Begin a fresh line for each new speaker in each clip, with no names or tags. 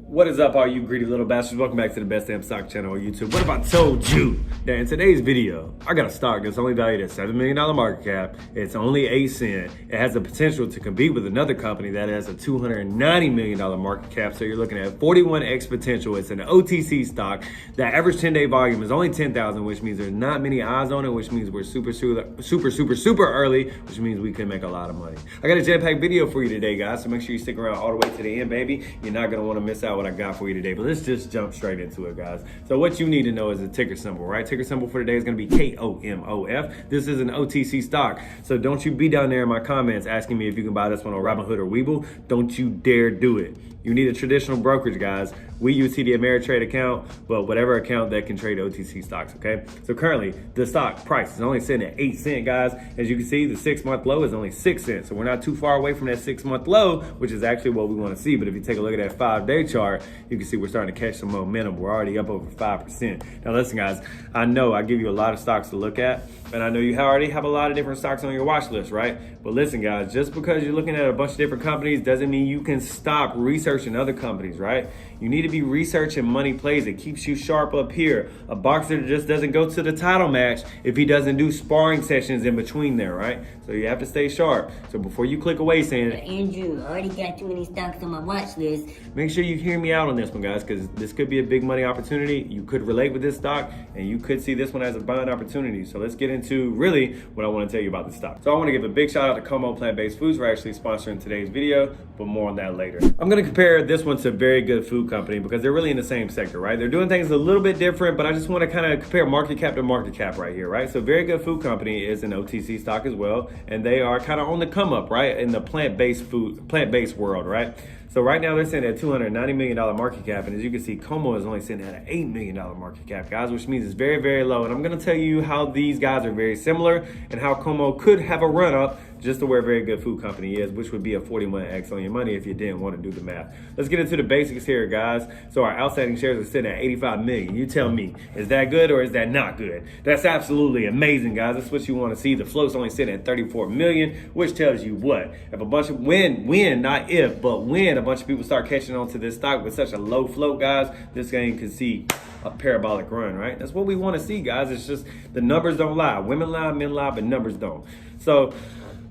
What is up, all you greedy little bastards? Welcome back to the Best Damn Stock channel on YouTube. What if I told you that in today's video, I got a stock that's only valued at $7 million market cap. It's only 8 cents. It has the potential to compete with another company that has a $290 million market cap. So you're looking at 41x potential. It's an OTC stock. The average 10-day volume is only 10,000, which means there's not many eyes on it, which means we're super early, which means we can make a lot of money. I got a jam-packed video for you today, guys. So make sure you stick around all the way to the end, baby. You're not gonna want to miss out what I got for you today, but let's just jump straight into it, guys. So what you need to know is the ticker symbol, right? Ticker symbol for today is going to be KOMOF. This is an OTC stock, so don't you be down there in my comments asking me if you can buy this one on Robinhood or Webull. Don't you dare do it. You need a traditional brokerage, guys. We use TD Ameritrade account, but whatever account that can trade OTC stocks, okay? So currently, the stock price is only sitting at 8 cents, guys. As you can see, the 6-month low is only 6 cents. So we're not too far away from that 6-month low, which is actually what we want to see. But if you take a look at that 5-day chart, you can see we're starting to catch some momentum. We're already up over 5%. Now listen, guys, I know I give you a lot of stocks to look at, and I know you already have a lot of different stocks on your watch list, right? But listen, guys, just because you're looking at a bunch of different companies doesn't mean you can stop researching other companies, right? You need to be researching money plays. It keeps you sharp up here. A boxer just doesn't go to the title match if he doesn't do sparring sessions in between there, right? So you have to stay sharp. So before you click away saying,
Andrew, I already got too many stocks on my watch list.
make sure you hear me out on this one, guys, because this could be a big money opportunity. You could relate with this stock, and you could see this one as a buying opportunity. So let's get into really what I want to tell you about the stock. So I want to give a big shout out to Como Plant-Based Foods for actually sponsoring today's video, but more on that later. I'm going to compare this one to Very Good Food Company because they're really in the same sector, right? They're doing things a little bit different, but I just want to kind of compare market cap to market cap right here, right? So Very Good Food Company is an OTC stock as well, and they are kind of on the come up, right? In the plant-based world, right? So right now they're sitting at $290 million market cap, and as you can see, Como is only sitting at an $8 million market cap, guys, which means it's very, very low. And I'm gonna tell you how these guys are very similar and how Como could have a run up just to where Very Good Food Company is, which would be a 41x on your money if you didn't want to do the math. Let's get into the basics here, guys. So our outstanding shares are sitting at 85 million. You tell me, is that good or is that not good? That's absolutely amazing, guys. That's what you want to see. The float's only sitting at 34 million, which tells you what? If a bunch of not if, but when a bunch of people start catching on to this stock with such a low float, guys, this game can see a parabolic run, right? That's what we want to see, guys. It's just the numbers don't lie. Women lie, men lie, but numbers don't. So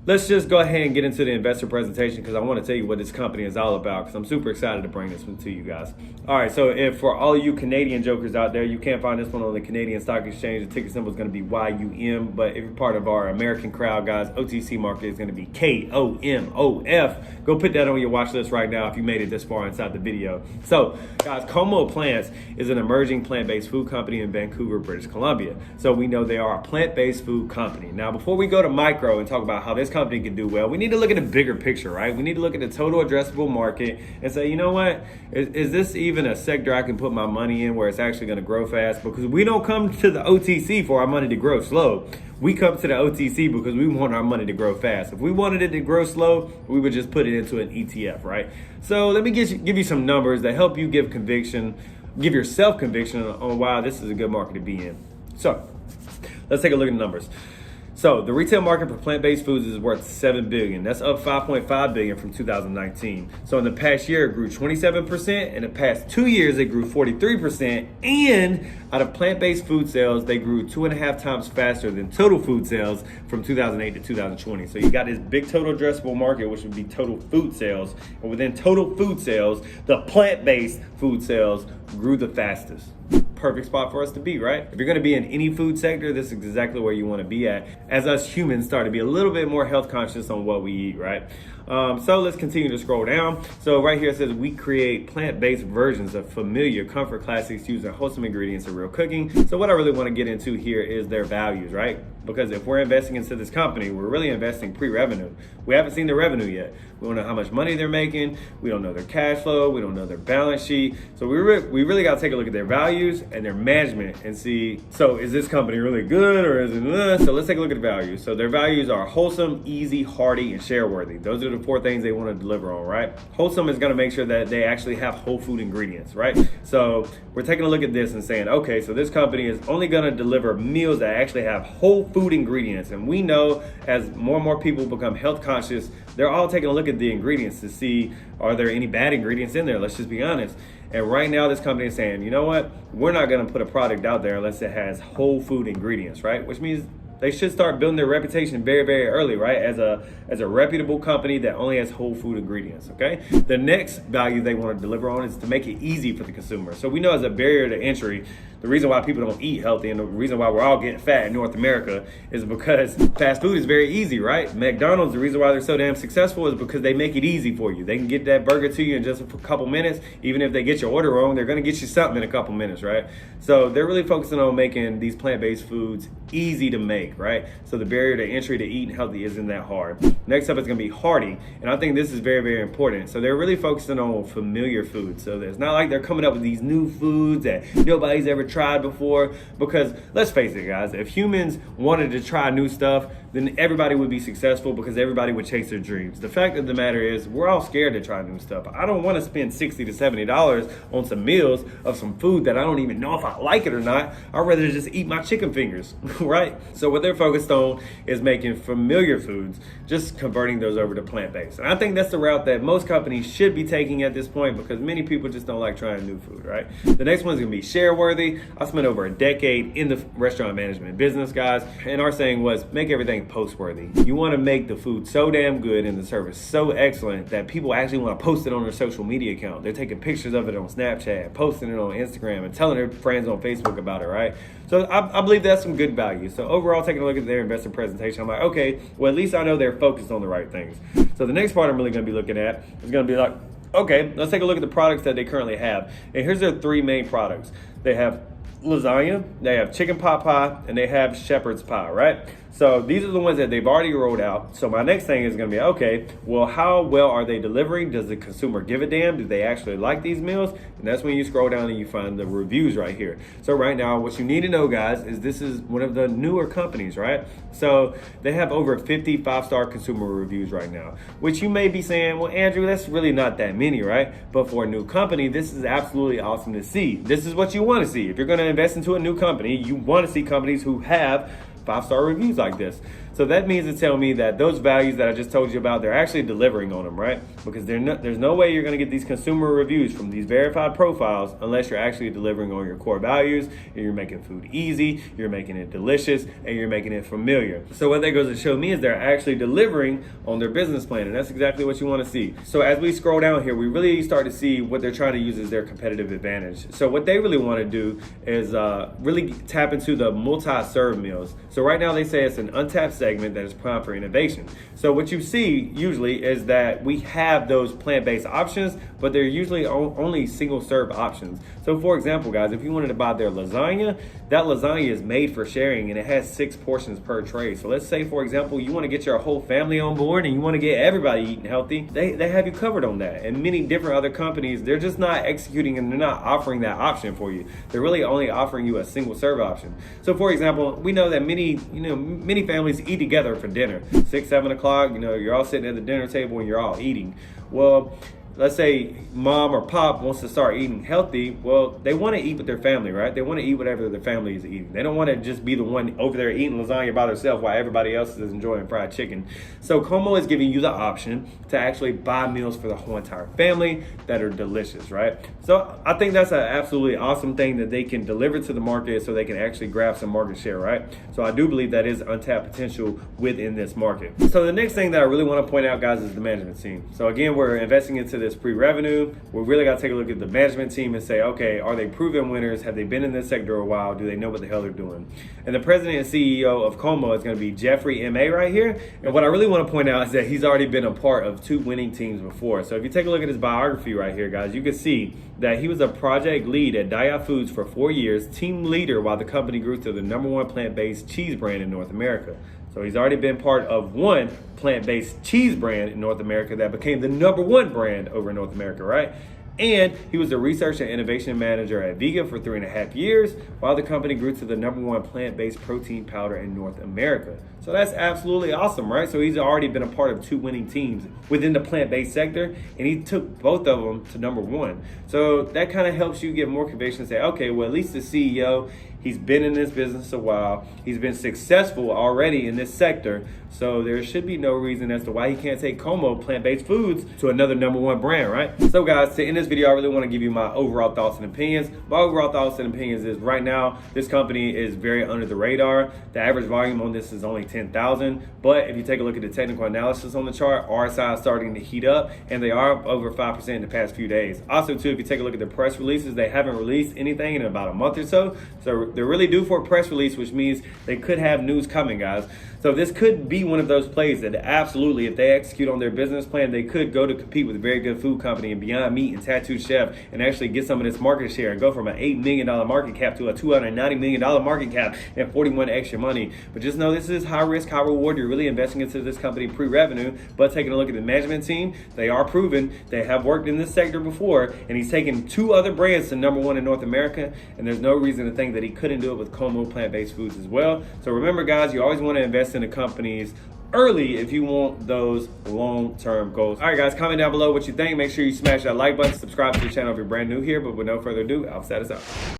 let's just go ahead and get into the investor presentation because I want to tell you what this company is all about because I'm super excited to bring this one to you guys. All right, so if for all of you Canadian jokers out there, you can't find this one on the Canadian Stock Exchange. The ticker symbol is going to be YUM, but if you're part of our American crowd, guys, OTC market is going to be KOMOF. Go put that on your watch list right now if you made it this far inside the video. So, guys, Como Plants is an emerging plant-based food company in Vancouver, British Columbia. So we know they are a plant-based food company. Now, before we go to micro and talk about how this company can do well, we need to look at the bigger picture, right? We need to look at the total addressable market and say, you know what? Is this even a sector I can put my money in where it's actually going to grow fast? Because we don't come to the OTC for our money to grow slow. We come to the OTC because we want our money to grow fast. If we wanted it to grow slow, we would just put it into an ETF, right? So let me give you some numbers that help you give yourself conviction on why this is a good market to be in. So let's take a look at the numbers. So the retail market for plant-based foods is worth $7 billion. That's up $5.5 billion from 2019. So in the past year, it grew 27%. In the past 2 years, it grew 43%. And out of plant-based food sales, they grew 2.5 times faster than total food sales from 2008 to 2020. So you got this big total addressable market, which would be total food sales. And within total food sales, the plant-based food sales grew the fastest. Perfect spot for us to be, right? If you're going to be in any food sector, this is exactly where you want to be at as us humans start to be a little bit more health conscious on what we eat, right? So let's continue to scroll down. So right here it says we create plant-based versions of familiar comfort classics using wholesome ingredients and real cooking. So what I really want to get into here is their values, right? Because if we're investing into this company, we're really investing pre-revenue. We haven't seen the revenue yet. We don't know how much money they're making. We don't know their cash flow. We don't know their balance sheet. So we really got to take a look at their values and their management and see, so is this company really good or is it, so let's take a look at the values. So their values are wholesome, easy, hearty, and share worthy. Those are the 4 things they want to deliver on, right? Wholesome is going to make sure that they actually have whole food ingredients, right? So we're taking a look at this and saying, okay, so this company is only going to deliver meals that actually have whole food ingredients. And we know as more and more people become health conscious, they're all taking a look at the ingredients to see, are there any bad ingredients in there? Let's just be honest. And right now this company is saying, you know what? We're not going to put a product out there unless it has whole food ingredients, right? Which means they should start building their reputation very, very early, right? As a reputable company that only has whole food ingredients, okay? The next value they want to deliver on is to make it easy for the consumer. So we know as a barrier to entry, the reason why people don't eat healthy and the reason why we're all getting fat in North America is because fast food is very easy, right? McDonald's, the reason why they're so damn successful is because they make it easy for you. They can get that burger to you in just a couple minutes. Even if they get your order wrong, they're gonna get you something in a couple minutes, right? So they're really focusing on making these plant-based foods easy to make, right? So the barrier to entry to eating healthy isn't that hard. Next up is gonna be hearty, and I think this is very, very important. So they're really focusing on familiar foods. So it's not like they're coming up with these new foods that nobody's ever tried before, because let's face it, guys, if humans wanted to try new stuff, then everybody would be successful because everybody would chase their dreams. The fact of the matter is, we're all scared to try new stuff. I don't want to spend $60 to $70 on some meals of some food that I don't even know if I like it or not. I'd rather just eat my chicken fingers, right? So what they're focused on is making familiar foods, just converting those over to plant-based. And I think that's the route that most companies should be taking at this point, because many people just don't like trying new food, right? The next one's gonna be share-worthy. I spent over a decade in the restaurant management business, guys, and our saying was, make everything post-worthy. You want to make the food so damn good and the service so excellent that people actually want to post it on their social media account. They're taking pictures of it on Snapchat, posting it on Instagram, and telling their friends on Facebook about it, right? So I believe that's some good value. So overall, taking a look at their investor presentation, I'm like, okay, well, at least I know they're focused on the right things. So the next part I'm really going to be looking at is going to be like, okay, let's take a look at the products that they currently have. And here's their 3 main products. They have lasagna, they have chicken pot pie, and they have shepherd's pie, right? So these are the ones that they've already rolled out. So my next thing is going to be, okay, well, how well are they delivering? Does the consumer give a damn? Do they actually like these meals? And that's when you scroll down and you find the reviews right here. So right now, what you need to know, guys, is this is one of the newer companies, right? So they have over 50 5-star consumer reviews right now, which you may be saying, well, Andrew, that's really not that many, right? But for a new company, this is absolutely awesome to see. This is what you want to see. If you're going to invest into a new company, you want to see companies who have 5-star reviews like this. So that means to tell me that those values that I just told you about, they're actually delivering on them, right? Because there's no way you're going to get these consumer reviews from these verified profiles unless you're actually delivering on your core values, and you're making food easy, you're making it delicious, and you're making it familiar. So what that goes to show me is they're actually delivering on their business plan, and that's exactly what you want to see. So as we scroll down here, we really start to see what they're trying to use as their competitive advantage. So what they really want to do is really tap into the multi-serve meals. So right now they say it's an untapped segment that is prime for innovation. So what you see usually is that we have those plant-based options, but they're usually only single-serve options. So for example, guys, if you wanted to buy their lasagna, that lasagna is made for sharing and it has 6 portions per tray. So let's say, for example, you want to get your whole family on board and you want to get everybody eating healthy, they have you covered on that. And many different other companies, they're just not executing and they're not offering that option for you. They're really only offering you a single-serve option. So for example, we know that many families eat together for dinner. 6, 7 o'clock, you're all sitting at the dinner table and you're all eating. Well, let's say mom or pop wants to start eating healthy. Well, they want to eat with their family, right? They want to eat whatever their family is eating. They don't want to just be the one over there eating lasagna by themselves while everybody else is enjoying fried chicken. So Como is giving you the option to actually buy meals for the whole entire family that are delicious, right? So I think that's an absolutely awesome thing that they can deliver to the market so they can actually grab some market share, right? So I do believe that is untapped potential within this market. So the next thing that I really want to point out, guys, is the management team. So again, we're investing into this pre-revenue. We really got to take a look at the management team and say, okay, are they proven winners? Have they been in this sector a while? Do they know what the hell they're doing? And the president and CEO of Como is going to be Jeffrey M.A. right here. And what I really want to point out is that he's already been a part of 2 winning teams before. So if you take a look at his biography right here, guys, you can see that he was a project lead at Daiya Foods for 4 years, team leader while the company grew to the #1 plant-based cheese brand in North America. So he's already been part of 1 plant-based cheese brand in North America that became the #1 brand over in North America, right? And he was the research and innovation manager at Vega for 3.5 years, while the company grew to the #1 plant-based protein powder in North America. So that's absolutely awesome, right? So he's already been a part of 2 winning teams within the plant-based sector, and he took both of them to #1. So that kind of helps you get more conviction and say, okay, well, at least the CEO, he's been in this business a while. He's been successful already in this sector. So there should be no reason as to why he can't take Como plant-based foods to another #1 brand, right? So guys, to end this video, I really want to give you my overall thoughts and opinions. My overall thoughts and opinions is right now, this company is very under the radar. The average volume on this is only 10,000. But if you take a look at the technical analysis on the chart, RSI is starting to heat up, and they are up over 5% in the past few days. Also too, if you take a look at the press releases, they haven't released anything in about a month or so. So they're really due for a press release, which means they could have news coming, guys. So this could be one of those plays that absolutely, if they execute on their business plan, they could go to compete with a very good food company and Beyond Meat and Tattooed Chef and actually get some of this market share and go from an $8 million market cap to a $290 million market cap and 41 extra money. But just know this is high risk, high reward. You're really investing into this company pre-revenue, but taking a look at the management team, they are proven. They have worked in this sector before, and he's taken 2 other brands to #1 in North America, and there's no reason to think that he couldn't do it with Como plant-based foods as well. So remember, guys, you always want to invest in the companies early if you want those long-term goals. All right, guys, comment down below what you think. Make sure you smash that like button, subscribe to the channel if you're brand new here. But with no further ado, I'll set us up.